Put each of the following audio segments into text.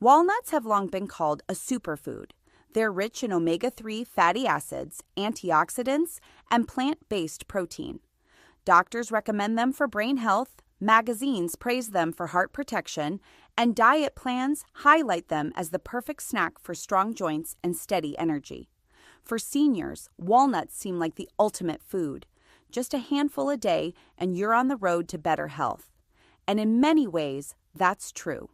Walnuts have long been called a superfood. They're rich in omega-3 fatty acids, antioxidants, and plant-based protein. Doctors recommend them for brain health, magazines praise them for heart protection, and diet plans highlight them as the perfect snack for strong joints and steady energy. For seniors, walnuts seem like the ultimate food. Just a handful a day, and you're on the road to better health. And in many ways, that's true.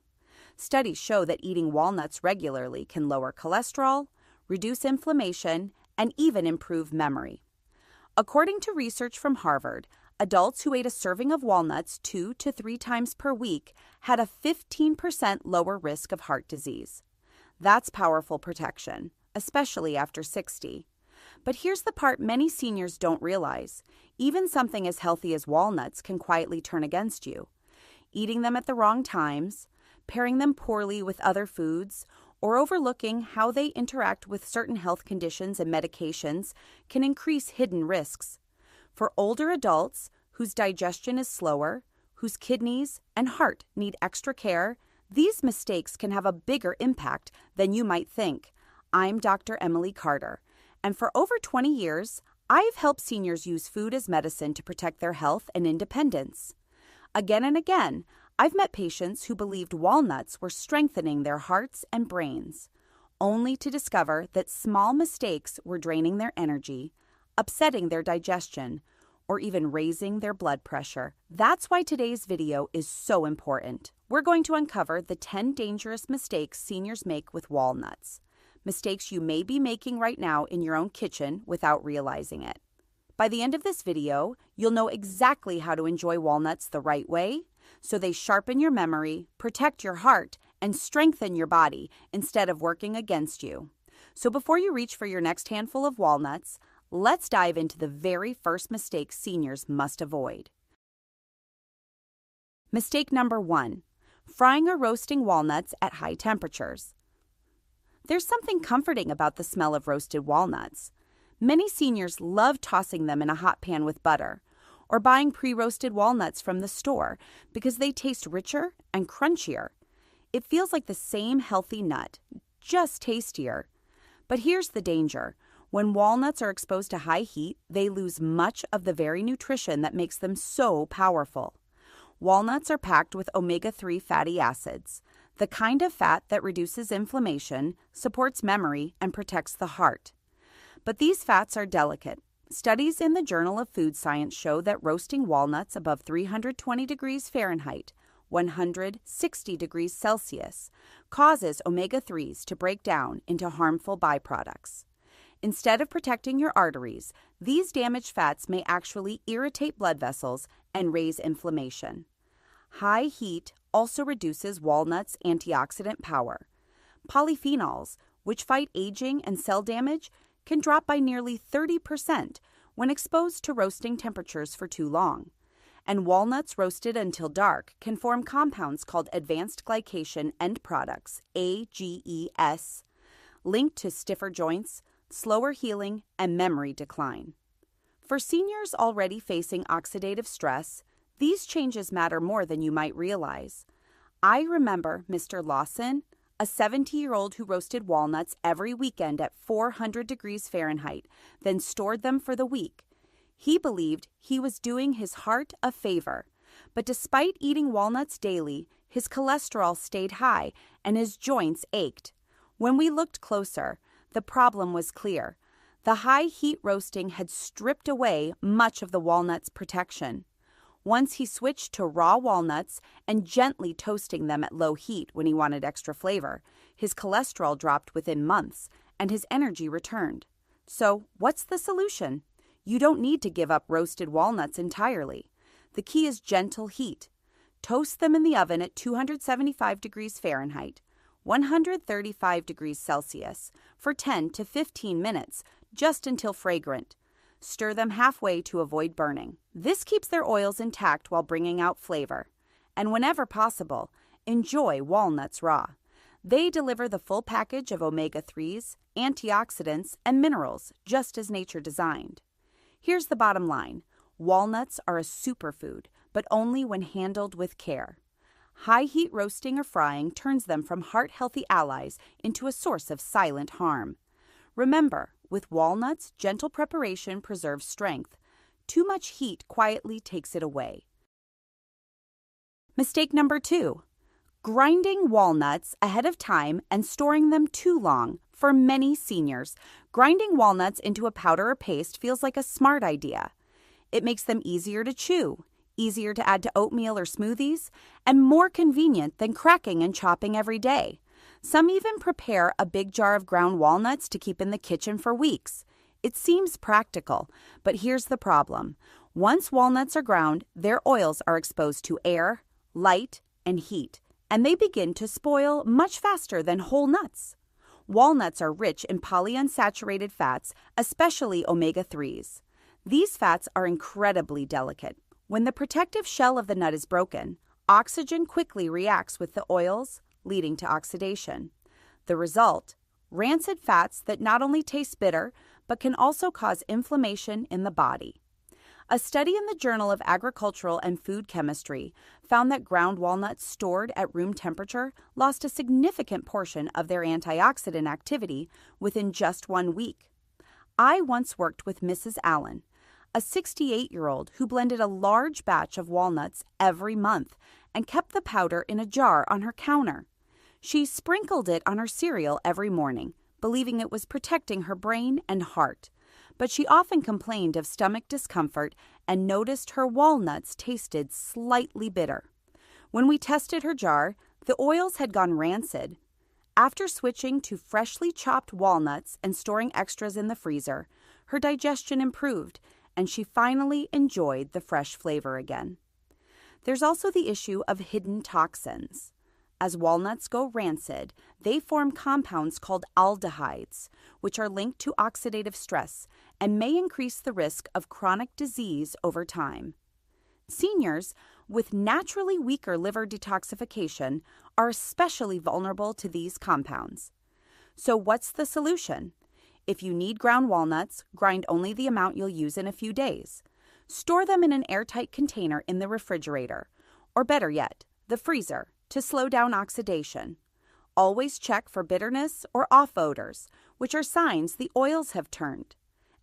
Studies show that eating walnuts regularly can lower cholesterol, reduce inflammation, and even improve memory. According to research from Harvard, adults who ate a serving of walnuts 2 to 3 times per week had a 15% lower risk of heart disease. That's powerful protection, especially after 60. But here's the part many seniors don't realize. Even something as healthy as walnuts can quietly turn against you. Eating them at the wrong times, pairing them poorly with other foods, or overlooking how they interact with certain health conditions and medications can increase hidden risks. For older adults whose digestion is slower, whose kidneys and heart need extra care, these mistakes can have a bigger impact than you might think. I'm Dr. Emily Carter, and for over 20 years, I've helped seniors use food as medicine to protect their health and independence. Again and again, I've met patients who believed walnuts were strengthening their hearts and brains, only to discover that small mistakes were draining their energy, upsetting their digestion, or even raising their blood pressure. That's why today's video is so important. We're going to uncover the 10 dangerous mistakes seniors make with walnuts. Mistakes you may be making right now in your own kitchen without realizing it. By the end of this video, you'll know exactly how to enjoy walnuts the right way, so they sharpen your memory, protect your heart, and strengthen your body instead of working against you. So before you reach for your next handful of walnuts, let's dive into the very first mistake seniors must avoid. Mistake number 1, frying or roasting walnuts at high temperatures. There's something comforting about the smell of roasted walnuts. Many seniors love tossing them in a hot pan with butter, or buying pre-roasted walnuts from the store because they taste richer and crunchier. It feels like the same healthy nut, just tastier. But here's the danger. When walnuts are exposed to high heat, they lose much of the very nutrition that makes them so powerful. Walnuts are packed with omega-3 fatty acids, the kind of fat that reduces inflammation, supports memory, and protects the heart. But these fats are delicate. Studies in the Journal of Food Science show that roasting walnuts above 320 degrees Fahrenheit, 160 degrees Celsius, causes omega-3s to break down into harmful byproducts. Instead of protecting your arteries, these damaged fats may actually irritate blood vessels and raise inflammation. High heat also reduces walnuts' antioxidant power. Polyphenols, which fight aging and cell damage, can drop by nearly 30% when exposed to roasting temperatures for too long. And walnuts roasted until dark can form compounds called advanced glycation end products, AGES, linked to stiffer joints, slower healing, and memory decline. For seniors already facing oxidative stress, these changes matter more than you might realize. I remember Mr. Lawson, a 70-year-old who roasted walnuts every weekend at 400 degrees Fahrenheit, then stored them for the week. He believed he was doing his heart a favor, but despite eating walnuts daily, his cholesterol stayed high and his joints ached. When we looked closer, the problem was clear. The high heat roasting had stripped away much of the walnut's protection. Once he switched to raw walnuts and gently toasting them at low heat when he wanted extra flavor, his cholesterol dropped within months and his energy returned. So, what's the solution? You don't need to give up roasted walnuts entirely. The key is gentle heat. Toast them in the oven at 275 degrees Fahrenheit, 135 degrees Celsius, for 10 to 15 minutes, just until fragrant. Stir them halfway to avoid burning. This keeps their oils intact while bringing out flavor. And whenever possible, enjoy walnuts raw. They deliver the full package of omega-3s, antioxidants, and minerals, just as nature designed. Here's the bottom line. Walnuts are a superfood, but only when handled with care. High heat roasting or frying turns them from heart-healthy allies into a source of silent harm. Remember, with walnuts, gentle preparation preserves strength. Too much heat quietly takes it away. Mistake number 2. Grinding walnuts ahead of time and storing them too long. For many seniors, grinding walnuts into a powder or paste feels like a smart idea. It makes them easier to chew, easier to add to oatmeal or smoothies, and more convenient than cracking and chopping every day. Some even prepare a big jar of ground walnuts to keep in the kitchen for weeks. It seems practical, but here's the problem. Once walnuts are ground, their oils are exposed to air, light, and heat, and they begin to spoil much faster than whole nuts. Walnuts are rich in polyunsaturated fats, especially omega-3s. These fats are incredibly delicate. When the protective shell of the nut is broken, oxygen quickly reacts with the oils, leading to oxidation. The result? Rancid fats that not only taste bitter, but can also cause inflammation in the body. A study in the Journal of Agricultural and Food Chemistry found that ground walnuts stored at room temperature lost a significant portion of their antioxidant activity within just 1 week. I once worked with Mrs. Allen, a 68-year-old who blended a large batch of walnuts every month and kept the powder in a jar on her counter. She sprinkled it on her cereal every morning, believing it was protecting her brain and heart. But she often complained of stomach discomfort and noticed her walnuts tasted slightly bitter. When we tested her jar, the oils had gone rancid. After switching to freshly chopped walnuts and storing extras in the freezer, her digestion improved, and she finally enjoyed the fresh flavor again. There's also the issue of hidden toxins. As walnuts go rancid, they form compounds called aldehydes, which are linked to oxidative stress and may increase the risk of chronic disease over time. Seniors with naturally weaker liver detoxification are especially vulnerable to these compounds. So what's the solution? If you need ground walnuts, grind only the amount you'll use in a few days. Store them in an airtight container in the refrigerator, or better yet, the freezer, to slow down oxidation. Always check for bitterness or off odors, which are signs the oils have turned.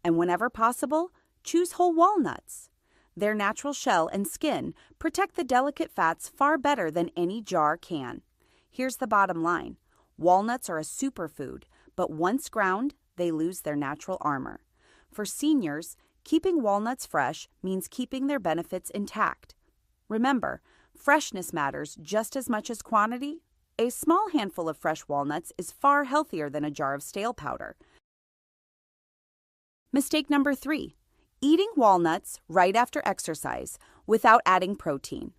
And whenever possible, choose whole walnuts. Their natural shell and skin protect the delicate fats far better than any jar can. Here's the bottom line. Walnuts are a superfood, but once ground, they lose their natural armor. For seniors, keeping walnuts fresh means keeping their benefits intact. Remember, freshness matters just as much as quantity. A small handful of fresh walnuts is far healthier than a jar of stale powder. Mistake number 3. Eating walnuts right after exercise without adding protein.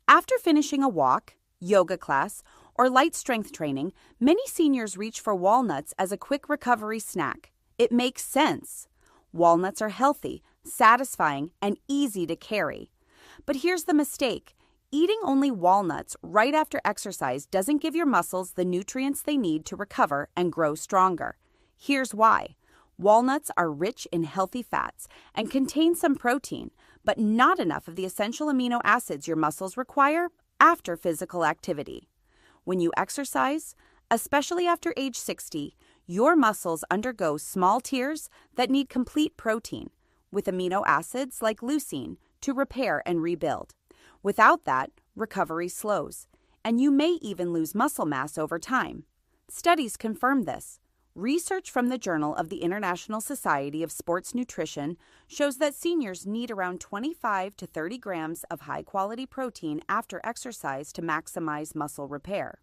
After finishing a walk, yoga class, or light strength training, many seniors reach for walnuts as a quick recovery snack. It makes sense. Walnuts are healthy, satisfying, and easy to carry. But here's the mistake. Eating only walnuts right after exercise doesn't give your muscles the nutrients they need to recover and grow stronger. Here's why. Walnuts are rich in healthy fats and contain some protein, but not enough of the essential amino acids your muscles require after physical activity. When you exercise, especially after age 60, your muscles undergo small tears that need complete protein, with amino acids like leucine to repair and rebuild. Without that, recovery slows, and you may even lose muscle mass over time. Studies confirm this. Research from the Journal of the International Society of Sports Nutrition shows that seniors need around 25 to 30 grams of high-quality protein after exercise to maximize muscle repair.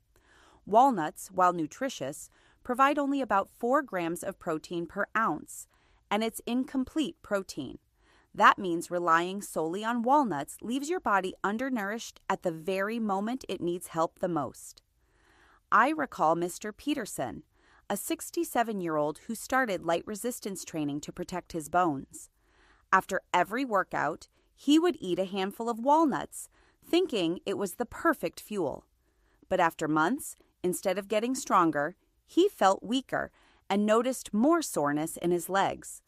Walnuts, while nutritious, provide only about 4 grams of protein per ounce, and it's incomplete protein. That means relying solely on walnuts leaves your body undernourished at the very moment it needs help the most. I recall Mr. Peterson, a 67-year-old who started light resistance training to protect his bones. After every workout, he would eat a handful of walnuts, thinking it was the perfect fuel. But after months, instead of getting stronger, he felt weaker and noticed more soreness in his legs.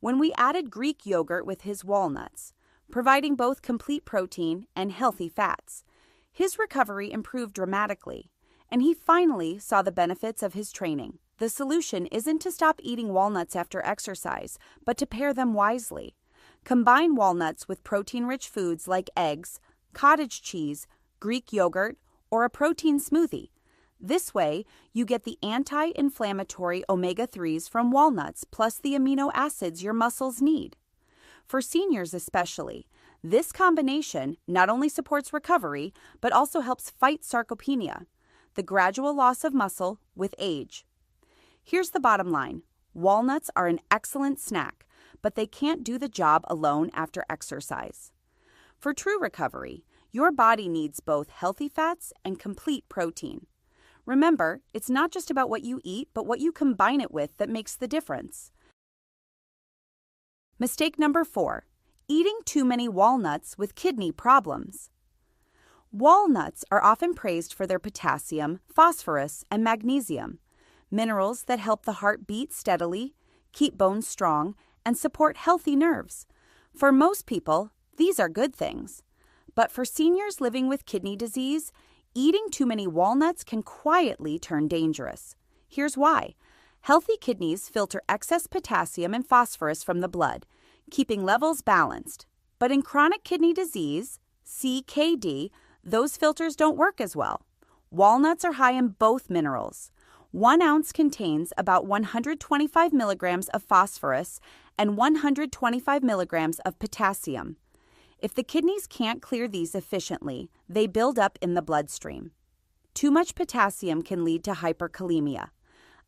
When we added Greek yogurt with his walnuts, providing both complete protein and healthy fats, His recovery improved dramatically, and he finally saw the benefits of his training. The solution isn't to stop eating walnuts after exercise, but to pair them wisely. Combine walnuts with protein-rich foods like eggs, cottage cheese, Greek yogurt, or a protein smoothie. This way, you get the anti-inflammatory omega-3s from walnuts plus the amino acids your muscles need. For seniors especially, this combination not only supports recovery, but also helps fight sarcopenia, the gradual loss of muscle with age. Here's the bottom line. Walnuts are an excellent snack, but they can't do the job alone after exercise. For true recovery, your body needs both healthy fats and complete protein. Remember, it's not just about what you eat, but what you combine it with that makes the difference. Mistake number 4. Eating too many walnuts with kidney problems. Walnuts are often praised for their potassium, phosphorus, and magnesium, minerals that help the heart beat steadily, keep bones strong, and support healthy nerves. For most people, these are good things. But for seniors living with kidney disease, eating too many walnuts can quietly turn dangerous. Here's why. Healthy kidneys filter excess potassium and phosphorus from the blood, keeping levels balanced. But in chronic kidney disease, CKD, those filters don't work as well. Walnuts are high in both minerals. 1 ounce contains about 125 milligrams of phosphorus and 125 milligrams of potassium. If the kidneys can't clear these efficiently, they build up in the bloodstream. Too much potassium can lead to hyperkalemia,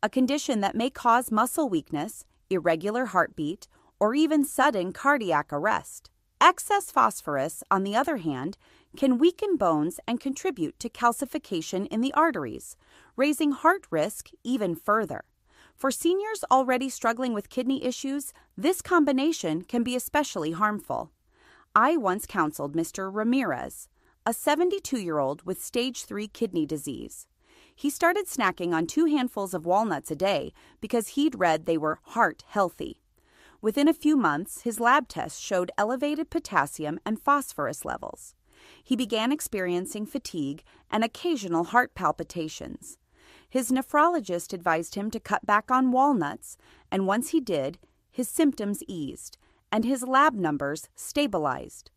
a condition that may cause muscle weakness, irregular heartbeat, or even sudden cardiac arrest. Excess phosphorus, on the other hand, can weaken bones and contribute to calcification in the arteries, raising heart risk even further. For seniors already struggling with kidney issues, this combination can be especially harmful. I once counseled Mr. Ramirez, a 72-year-old with stage 3 kidney disease. He started snacking on 2 handfuls of walnuts a day because he'd read they were heart healthy. Within a few months, his lab tests showed elevated potassium and phosphorus levels. He began experiencing fatigue and occasional heart palpitations. His nephrologist advised him to cut back on walnuts, and once he did, his symptoms eased and his lab numbers stabilized.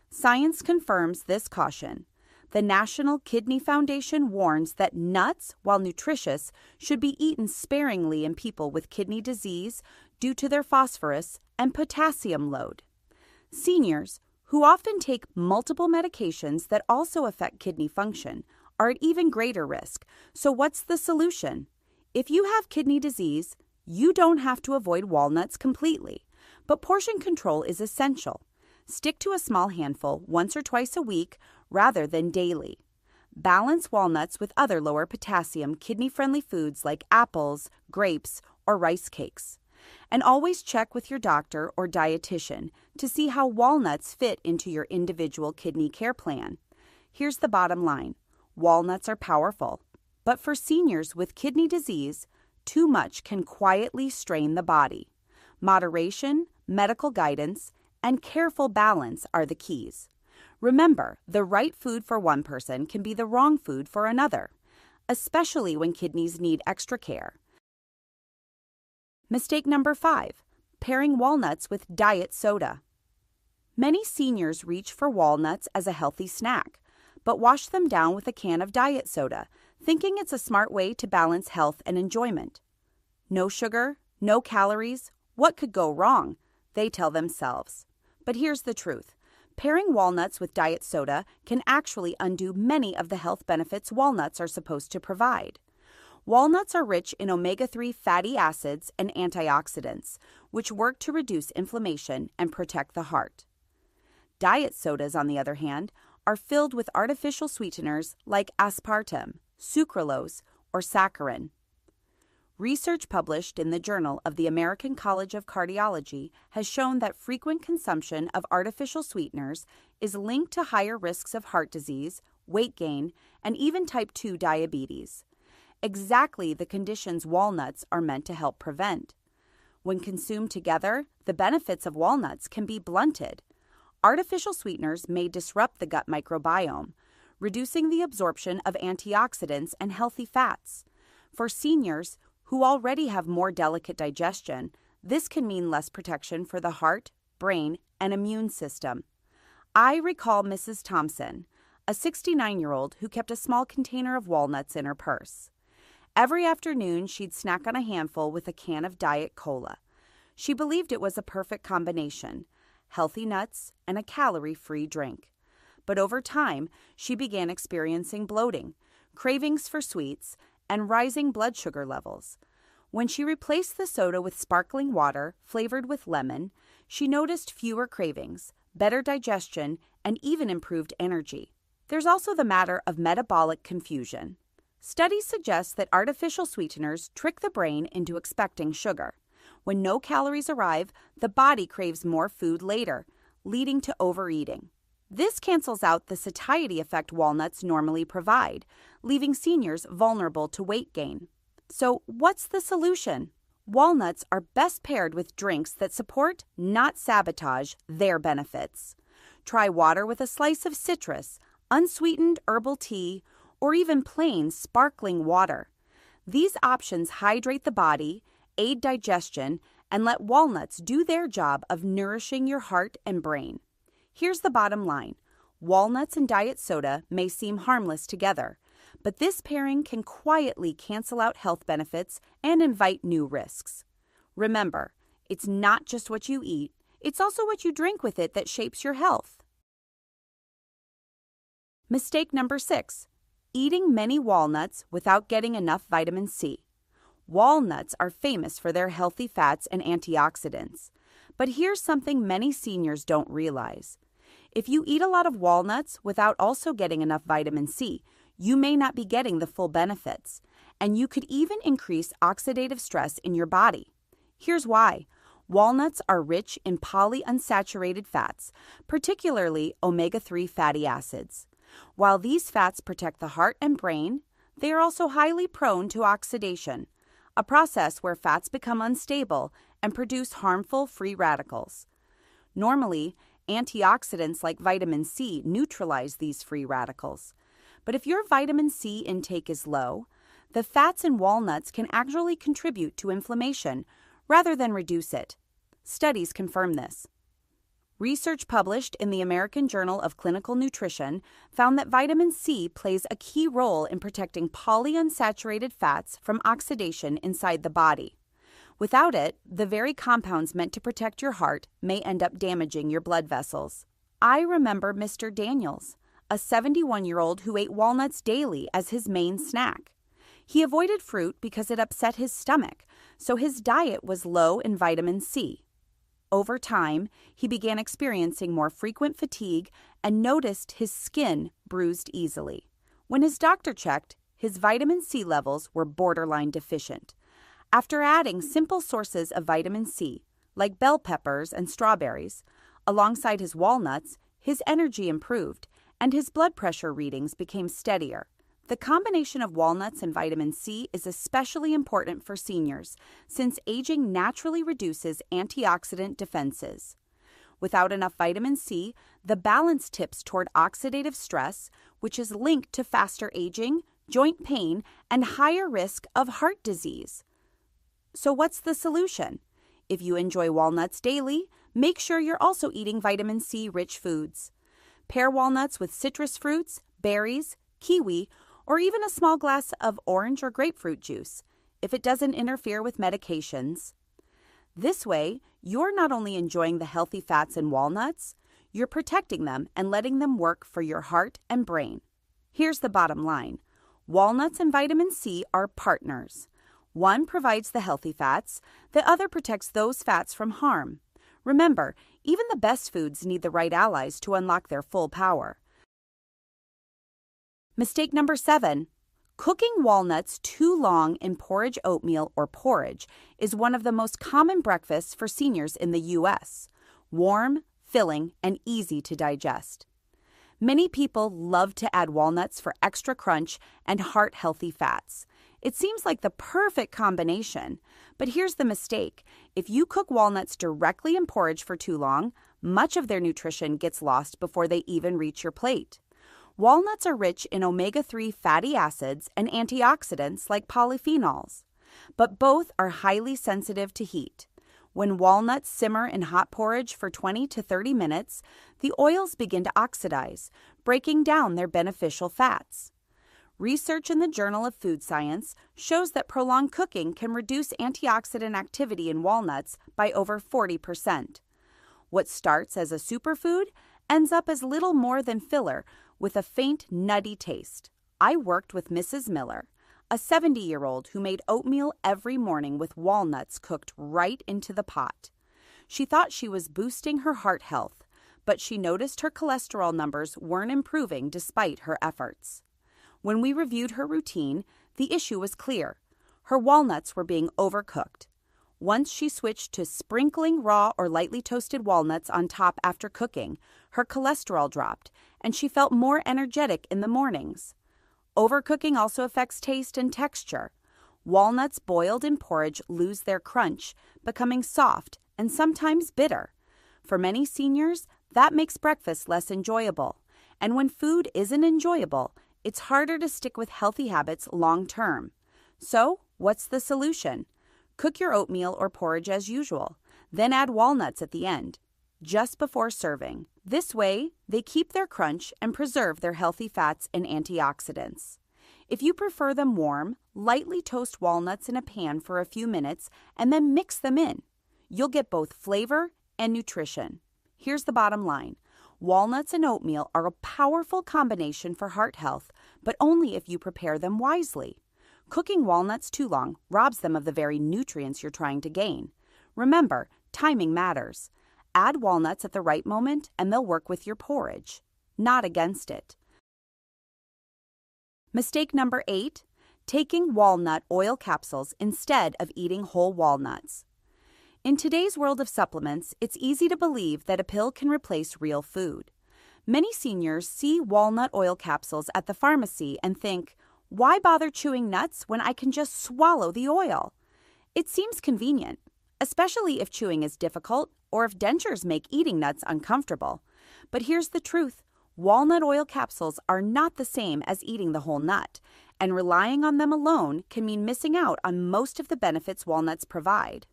Science confirms this caution. The National Kidney Foundation warns that nuts, while nutritious, should be eaten sparingly in people with kidney disease due to their phosphorus and potassium load. Seniors, who often take multiple medications that also affect kidney function, are at even greater risk. So what's the solution? If you have kidney disease, you don't have to avoid walnuts completely. But portion control is essential. Stick to a small handful once or twice a week rather than daily. Balance walnuts with other lower potassium, kidney-friendly foods like apples, grapes, or rice cakes. And always check with your doctor or dietitian to see how walnuts fit into your individual kidney care plan. Here's the bottom line. Walnuts are powerful, but for seniors with kidney disease, too much can quietly strain the body. Moderation, medical guidance, and careful balance are the keys. Remember, the right food for one person can be the wrong food for another, especially when kidneys need extra care. Mistake number 5, pairing walnuts with diet soda. Many seniors reach for walnuts as a healthy snack, but wash them down with a can of diet soda, thinking it's a smart way to balance health and enjoyment. No sugar, no calories. What could go wrong? They tell themselves. But here's the truth. Pairing walnuts with diet soda can actually undo many of the health benefits walnuts are supposed to provide. Walnuts are rich in omega-3 fatty acids and antioxidants, which work to reduce inflammation and protect the heart. Diet sodas, on the other hand, are filled with artificial sweeteners like aspartame, sucralose, or saccharin. Research published in the Journal of the American College of Cardiology has shown that frequent consumption of artificial sweeteners is linked to higher risks of heart disease, weight gain, and even type 2 diabetes. Exactly the conditions walnuts are meant to help prevent. When consumed together, the benefits of walnuts can be blunted. Artificial sweeteners may disrupt the gut microbiome, reducing the absorption of antioxidants and healthy fats. For seniors who already have more delicate digestion, this can mean less protection for the heart, brain, and immune system. I recall Mrs. Thompson, a 69-year-old who kept a small container of walnuts in her purse. Every afternoon, she'd snack on a handful with a can of Diet Cola. She believed it was a perfect combination, healthy nuts and a calorie-free drink. But over time, she began experiencing bloating, cravings for sweets, and rising blood sugar levels. When she replaced the soda with sparkling water flavored with lemon, she noticed fewer cravings, better digestion, and even improved energy. There's also the matter of metabolic confusion. Studies suggest that artificial sweeteners trick the brain into expecting sugar. When no calories arrive, the body craves more food later, leading to overeating. This cancels out the satiety effect walnuts normally provide, leaving seniors vulnerable to weight gain. So, what's the solution? Walnuts are best paired with drinks that support, not sabotage, their benefits. Try water with a slice of citrus, unsweetened herbal tea, or even plain sparkling water. These options hydrate the body, aid digestion, and let walnuts do their job of nourishing your heart and brain. Here's the bottom line. Walnuts and diet soda may seem harmless together, but this pairing can quietly cancel out health benefits and invite new risks. Remember, it's not just what you eat, it's also what you drink with it that shapes your health. Mistake number 6. Eating many walnuts without getting enough vitamin C. Walnuts are famous for their healthy fats and antioxidants. But here's something many seniors don't realize. If you eat a lot of walnuts without also getting enough vitamin C, you may not be getting the full benefits, and you could even increase oxidative stress in your body. Here's why. Walnuts are rich in polyunsaturated fats, particularly omega-3 fatty acids. While these fats protect the heart and brain, they are also highly prone to oxidation, a process where fats become unstable and produce harmful free radicals. Normally, antioxidants like vitamin C neutralize these free radicals. But if your vitamin C intake is low, the fats in walnuts can actually contribute to inflammation rather than reduce it. Studies confirm this. Research published in the American Journal of Clinical Nutrition found that vitamin C plays a key role in protecting polyunsaturated fats from oxidation inside the body. Without it, the very compounds meant to protect your heart may end up damaging your blood vessels. I remember Mr. Daniels, a 71-year-old who ate walnuts daily as his main snack. He avoided fruit because it upset his stomach, so his diet was low in vitamin C. Over time, he began experiencing more frequent fatigue and noticed his skin bruised easily. When his doctor checked, his vitamin C levels were borderline deficient. After adding simple sources of vitamin C, like bell peppers and strawberries, alongside his walnuts, his energy improved, and his blood pressure readings became steadier. The combination of walnuts and vitamin C is especially important for seniors, since aging naturally reduces antioxidant defenses. Without enough vitamin C, the balance tips toward oxidative stress, which is linked to faster aging, joint pain, and higher risk of heart disease. So what's the solution? If you enjoy walnuts daily, make sure you're also eating vitamin C-rich foods. Pair walnuts with citrus fruits, berries, kiwi, or even a small glass of orange or grapefruit juice, if it doesn't interfere with medications. This way, you're not only enjoying the healthy fats in walnuts, you're protecting them and letting them work for your heart and brain. Here's the bottom line. Walnuts and vitamin C are partners. One provides the healthy fats, the other protects those fats from harm. Remember, even the best foods need the right allies to unlock their full power. Mistake number 7. Cooking walnuts too long in porridge oatmeal or porridge is one of the most common breakfasts for seniors in the U.S. Warm, filling, and easy to digest. Many people love to add walnuts for extra crunch and heart-healthy fats. It seems like the perfect combination, but here's the mistake. If you cook walnuts directly in porridge for too long, much of their nutrition gets lost before they even reach your plate. Walnuts are rich in omega-3 fatty acids and antioxidants like polyphenols, but both are highly sensitive to heat. When walnuts simmer in hot porridge for 20 to 30 minutes, the oils begin to oxidize, breaking down their beneficial fats. Research in the Journal of Food Science shows that prolonged cooking can reduce antioxidant activity in walnuts by over 40%. What starts as a superfood ends up as little more than filler with a faint, nutty taste. I worked with Mrs. Miller, a 70-year-old who made oatmeal every morning with walnuts cooked right into the pot. She thought she was boosting her heart health, but she noticed her cholesterol numbers weren't improving despite her efforts. When we reviewed her routine, the issue was clear. Her walnuts were being overcooked. Once she switched to sprinkling raw or lightly toasted walnuts on top after cooking, her cholesterol dropped, and she felt more energetic in the mornings. Overcooking also affects taste and texture. Walnuts boiled in porridge lose their crunch, becoming soft and sometimes bitter. For many seniors, that makes breakfast less enjoyable. And when food isn't enjoyable, it's harder to stick with healthy habits long term. So, what's the solution? Cook your oatmeal or porridge as usual, then add walnuts at the end, just before serving. This way, they keep their crunch and preserve their healthy fats and antioxidants. If you prefer them warm, lightly toast walnuts in a pan for a few minutes and then mix them in. You'll get both flavor and nutrition. Here's the bottom line. Walnuts and oatmeal are a powerful combination for heart health, but only if you prepare them wisely. Cooking walnuts too long robs them of the very nutrients you're trying to gain. Remember, timing matters. Add walnuts at the right moment and they'll work with your porridge, not against it. Mistake number 8, taking walnut oil capsules instead of eating whole walnuts. In today's world of supplements, it's easy to believe that a pill can replace real food. Many seniors see walnut oil capsules at the pharmacy and think, why bother chewing nuts when I can just swallow the oil? It seems convenient, especially if chewing is difficult or if dentures make eating nuts uncomfortable. But here's the truth. Walnut oil capsules are not the same as eating the whole nut, and relying on them alone can mean missing out on most of the benefits walnuts provide.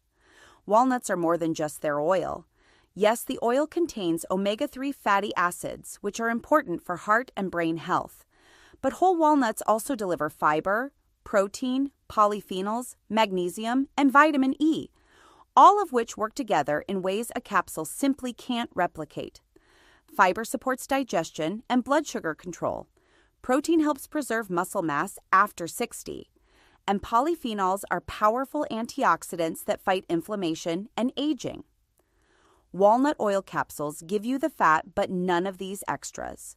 Walnuts are more than just their oil. Yes, the oil contains omega-3 fatty acids, which are important for heart and brain health. But whole walnuts also deliver fiber, protein, polyphenols, magnesium, and vitamin E, all of which work together in ways a capsule simply can't replicate. Fiber supports digestion and blood sugar control. Protein helps preserve muscle mass after 60. And polyphenols are powerful antioxidants that fight inflammation and aging. Walnut oil capsules give you the fat, but none of these extras.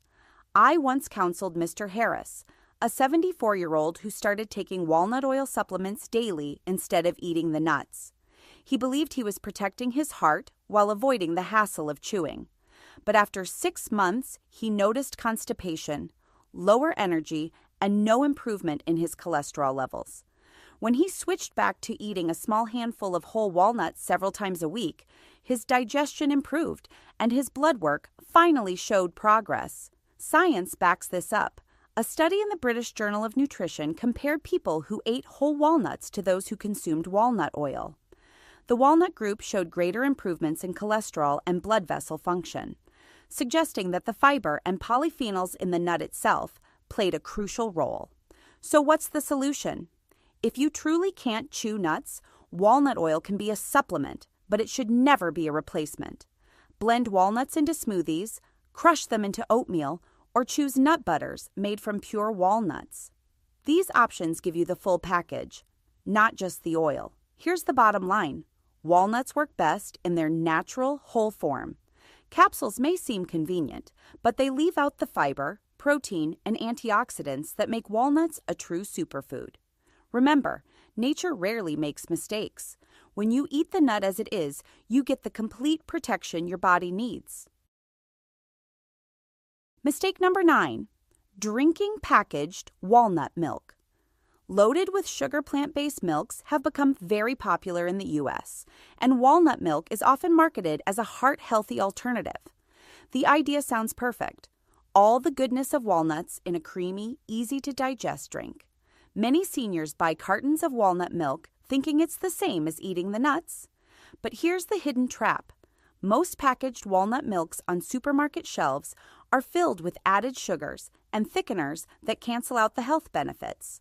I once counseled Mr. Harris, a 74-year-old who started taking walnut oil supplements daily instead of eating the nuts. He believed he was protecting his heart while avoiding the hassle of chewing. But after 6 months, he noticed constipation, lower energy, and no improvement in his cholesterol levels. When he switched back to eating a small handful of whole walnuts several times a week, his digestion improved and his blood work finally showed progress. Science backs this up. A study in the British Journal of Nutrition compared people who ate whole walnuts to those who consumed walnut oil. The walnut group showed greater improvements in cholesterol and blood vessel function, suggesting that the fiber and polyphenols in the nut itself played a crucial role. So what's the solution? If you truly can't chew nuts, walnut oil can be a supplement, but it should never be a replacement. Blend walnuts into smoothies, crush them into oatmeal, or choose nut butters made from pure walnuts. These options give you the full package, not just the oil. Here's the bottom line. Walnuts work best in their natural, whole form. Capsules may seem convenient, but they leave out the fiber, protein, and antioxidants that make walnuts a true superfood. Remember, nature rarely makes mistakes. When you eat the nut as it is, you get the complete protection your body needs. Mistake number 9, drinking packaged walnut milk. Loaded with sugar plant-based milks have become very popular in the U.S., and walnut milk is often marketed as a heart-healthy alternative. The idea sounds perfect. all the goodness of walnuts in a creamy, easy-to-digest drink. Many seniors buy cartons of walnut milk thinking it's the same as eating the nuts. But here's the hidden trap. Most packaged walnut milks on supermarket shelves are filled with added sugars and thickeners that cancel out the health benefits.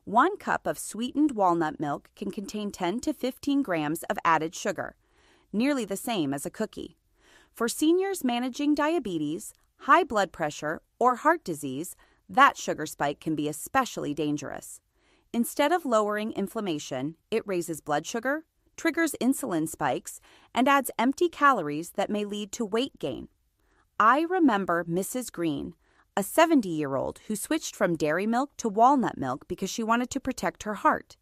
1 cup of sweetened walnut milk can contain 10 to 15 grams of added sugar, nearly the same as a cookie. For seniors managing diabetes, high blood pressure, or heart disease, that sugar spike can be especially dangerous. Instead of lowering inflammation, it raises blood sugar, triggers insulin spikes, and adds empty calories that may lead to weight gain. I remember Mrs. Green, a 70-year-old who switched from dairy milk to walnut milk because she wanted to protect her heart.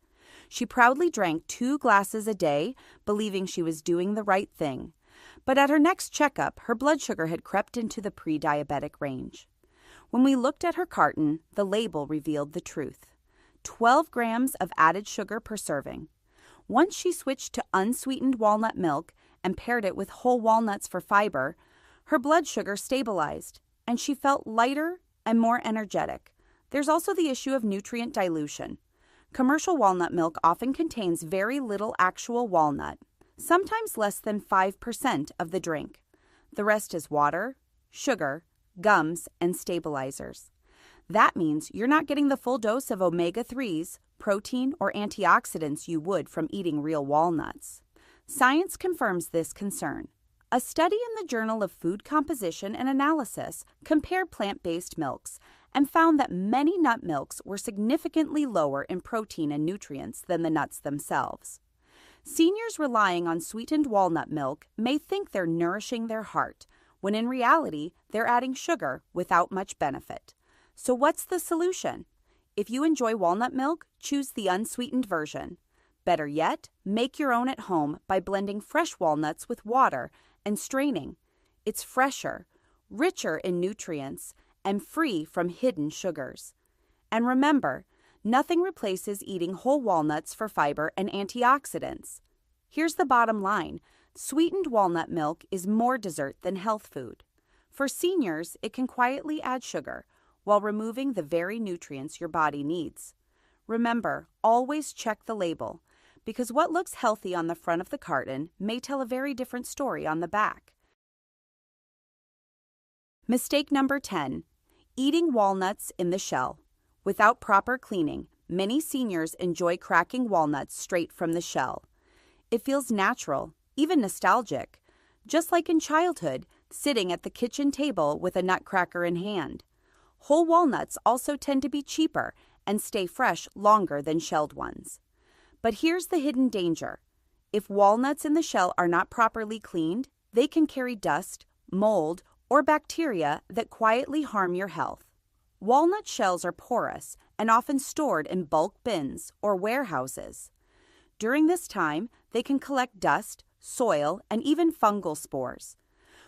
She proudly drank 2 glasses a day, believing she was doing the right thing. But at her next checkup, her blood sugar had crept into the pre-diabetic range. When we looked at her carton, the label revealed the truth. 12 grams of added sugar per serving. Once she switched to unsweetened walnut milk and paired it with whole walnuts for fiber, her blood sugar stabilized, and she felt lighter and more energetic. There's also the issue of nutrient dilution. Commercial walnut milk often contains very little actual walnut, sometimes less than 5% of the drink. The rest is water, sugar, gums, and stabilizers. That means you're not getting the full dose of omega-3s, protein, or antioxidants you would from eating real walnuts. Science confirms this concern. A study in the Journal of Food Composition and Analysis compared plant-based milks and found that many nut milks were significantly lower in protein and nutrients than the nuts themselves. Seniors relying on sweetened walnut milk may think they're nourishing their heart, when in reality, they're adding sugar without much benefit. So what's the solution? If you enjoy walnut milk, choose the unsweetened version. Better yet, make your own at home by blending fresh walnuts with water and straining. It's fresher, richer in nutrients, and free from hidden sugars. And remember, nothing replaces eating whole walnuts for fiber and antioxidants. Here's the bottom line. Sweetened walnut milk is more dessert than health food. For seniors, it can quietly add sugar while removing the very nutrients your body needs. Remember, always check the label, because what looks healthy on the front of the carton may tell a very different story on the back. Mistake number 10. Eating walnuts in the shell. Without proper cleaning, many seniors enjoy cracking walnuts straight from the shell. It feels natural, even nostalgic, just like in childhood, sitting at the kitchen table with a nutcracker in hand. Whole walnuts also tend to be cheaper and stay fresh longer than shelled ones. But here's the hidden danger. If walnuts in the shell are not properly cleaned, they can carry dust, mold, or bacteria that quietly harm your health. Walnut shells are porous and often stored in bulk bins or warehouses. During this time, they can collect dust, soil, and even fungal spores.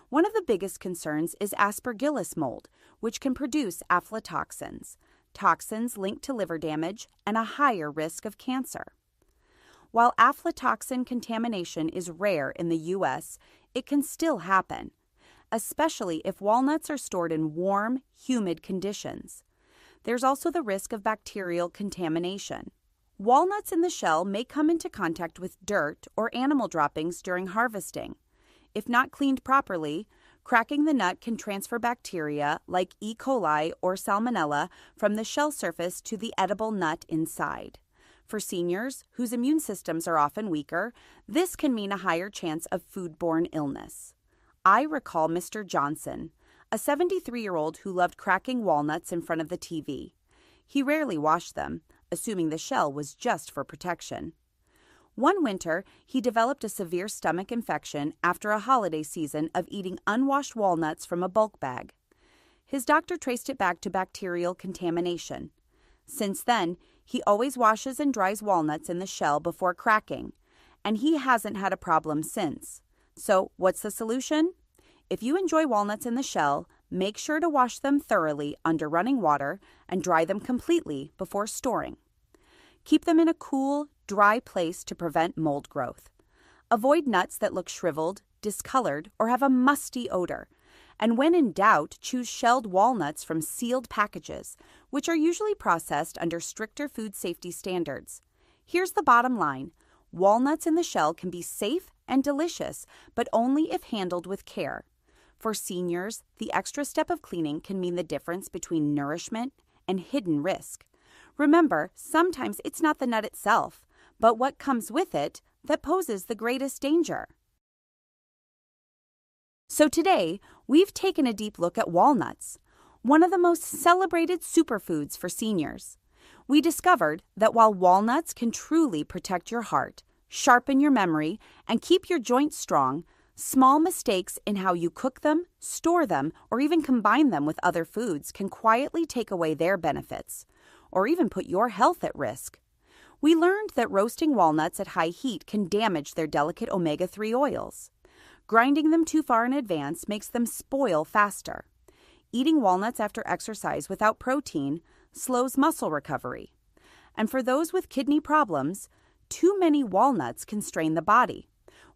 One of the biggest concerns is aspergillus mold, which can produce aflatoxins, toxins linked to liver damage and a higher risk of cancer. While aflatoxin contamination is rare in the U.S., it can still happen, especially if walnuts are stored in warm, humid conditions. There's also the risk of bacterial contamination. Walnuts in the shell may come into contact with dirt or animal droppings during harvesting. If not cleaned properly, cracking the nut can transfer bacteria like E. coli or salmonella from the shell surface to the edible nut inside. For seniors, whose immune systems are often weaker, this can mean a higher chance of foodborne illness. I recall Mr. Johnson, a 73-year-old who loved cracking walnuts in front of the TV. He rarely washed them, assuming the shell was just for protection. One winter, he developed a severe stomach infection after a holiday season of eating unwashed walnuts from a bulk bag. His doctor traced it back to bacterial contamination. Since then, he always washes and dries walnuts in the shell before cracking, and he hasn't had a problem since. So, what's the solution? If you enjoy walnuts in the shell, make sure to wash them thoroughly under running water and dry them completely before storing. Keep them in a cool, dry place to prevent mold growth. Avoid nuts that look shriveled, discolored, or have a musty odor, And when in doubt, choose shelled walnuts from sealed packages, which are usually processed under stricter food safety standards. Here's the bottom line. Walnuts in the shell can be safe and delicious, but only if handled with care. For seniors, the extra step of cleaning can mean the difference between nourishment and hidden risk. Remember, sometimes it's not the nut itself, but what comes with it that poses the greatest danger. So today, we've taken a deep look at walnuts, one of the most celebrated superfoods for seniors. We discovered that while walnuts can truly protect your heart, sharpen your memory, and keep your joints strong, small mistakes in how you cook them, store them, or even combine them with other foods can quietly take away their benefits, or even put your health at risk. We learned that roasting walnuts at high heat can damage their delicate omega-3 oils. Grinding them too far in advance makes them spoil faster. Eating walnuts after exercise without protein slows muscle recovery. And for those with kidney problems, too many walnuts can strain the body.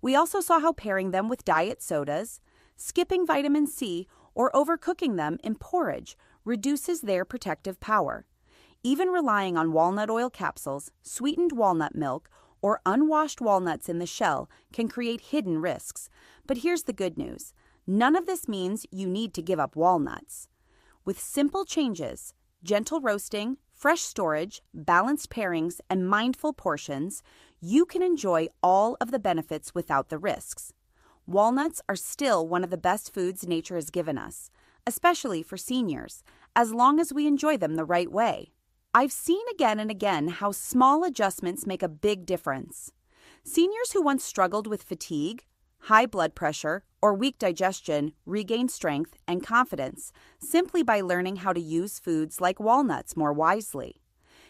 We also saw how pairing them with diet sodas, skipping vitamin C, or overcooking them in porridge reduces their protective power. Even relying on walnut oil capsules, sweetened walnut milk, or unwashed walnuts in the shell can create hidden risks. But here's the good news. None of this means you need to give up walnuts. With simple changes, gentle roasting, fresh storage, balanced pairings, and mindful portions, you can enjoy all of the benefits without the risks. Walnuts are still one of the best foods nature has given us, especially for seniors, as long as we enjoy them the right way. I've seen again and again how small adjustments make a big difference. Seniors who once struggled with fatigue, high blood pressure, or weak digestion regain strength and confidence simply by learning how to use foods like walnuts more wisely.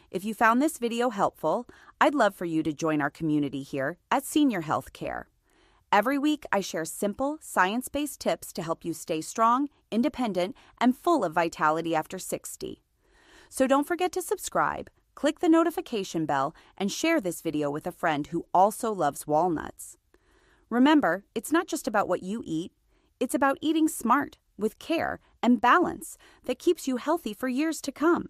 If you found this video helpful, I'd love for you to join our community here at Senior Health Care. Every week, I share simple, science-based tips to help you stay strong, independent, and full of vitality after 60. So don't forget to subscribe, click the notification bell, and share this video with a friend who also loves walnuts. Remember, it's not just about what you eat, it's about eating smart, with care, and balance that keeps you healthy for years to come.